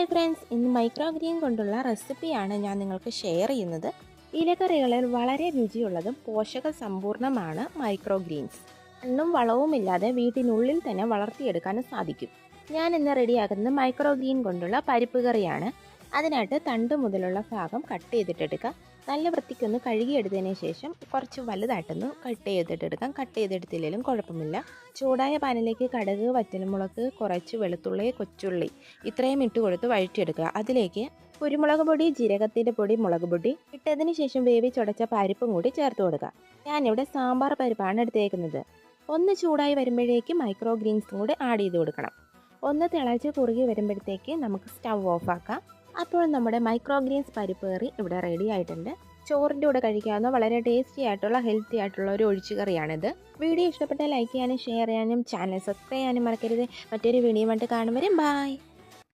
Hi friends, ഇന്ന് micro green കൊണ്ടുള്ള റെസിപ്പിയാണ് ഞാൻ നിങ്ങൾക്ക് ഷെയർ ചെയ്യുന്നത്. ഇലക്കറികളിൽ വളരെ രുചിയുള്ളതും പോഷക സമ്പൂർണ്ണമാണ് മൈക്രോ ഗ്രീൻസ്. മണ്ണും വളവുമില്ലാതെ വീട്ടിനുള്ളിൽ തന്നെ വളർത്തിയെടുക്കാനും സാധിക്കും. ഞാൻ ഇന്ന് റെഡിയാക്കുന്നത് മൈക്രോ ഗ്രീൻ കൊണ്ടുള്ള പരിപ്പ് കറിയാണ്. അതിനായിട്ട് തണ്ട് മുതലുള്ള ഭാഗം കട്ട് ചെയ്തിട്ടെടുക്കുക. നല്ല വൃത്തിക്കൊന്ന് കഴുകിയെടുത്തതിന് ശേഷം കുറച്ച് വലുതായിട്ടൊന്ന് കട്ട് ചെയ്തിട്ടെടുക്കാം. കട്ട് ചെയ്തെടുത്തില്ലെങ്കിലും കുഴപ്പമില്ല. ചൂടായ പാനിലേക്ക് കടുക്, വറ്റൽമുളക്, കുറച്ച് വെളുത്തുള്ളി, കൊച്ചുള്ളി ഇത്രയും ഇട്ട് കൊടുത്ത് വഴറ്റിയെടുക്കുക. അതിലേക്ക് കുരുമുളക് പൊടി, ജീരകത്തിൻ്റെ പൊടി, മുളക് പൊടി ഇട്ടതിന് ശേഷം വേവിച്ചുടച്ച പരിപ്പും കൂടി ചേർത്ത് കൊടുക്കുക. ഞാനിവിടെ സാമ്പാർ പരിപ്പാണ് എടുത്തേക്കുന്നത്. ഒന്ന് ചൂടായി വരുമ്പോഴേക്ക് മൈക്രോ ഗ്രീൻസും കൂടി ആഡ് ചെയ്ത് കൊടുക്കണം. ഒന്ന് തിളച്ച് കുറുകി വരുമ്പോഴത്തേക്ക് നമുക്ക് സ്റ്റവ് ഓഫാക്കാം. അപ്പോൾ നമ്മുടെ മൈക്രോ ഗ്രീൻസ് പരിപ്പ് കറി ഇവിടെ റെഡി ആയിട്ടുണ്ട്. ചോറിൻ്റെ കൂടെ കഴിക്കാവുന്ന വളരെ ടേസ്റ്റി ആയിട്ടുള്ള ഹെൽത്തി ആയിട്ടുള്ള ഒരു ഒഴിച്ചുകറിയാണിത്. വീഡിയോ ഇഷ്ടപ്പെട്ടാൽ ലൈക്ക് ചെയ്യാനും ഷെയർ ചെയ്യാനും ചാനൽ സബ്സ്ക്രൈബ് ചെയ്യാനും മറക്കരുത്. മറ്റൊരു വീഡിയോ ആയിട്ട് കാണും വരെ ബൈ.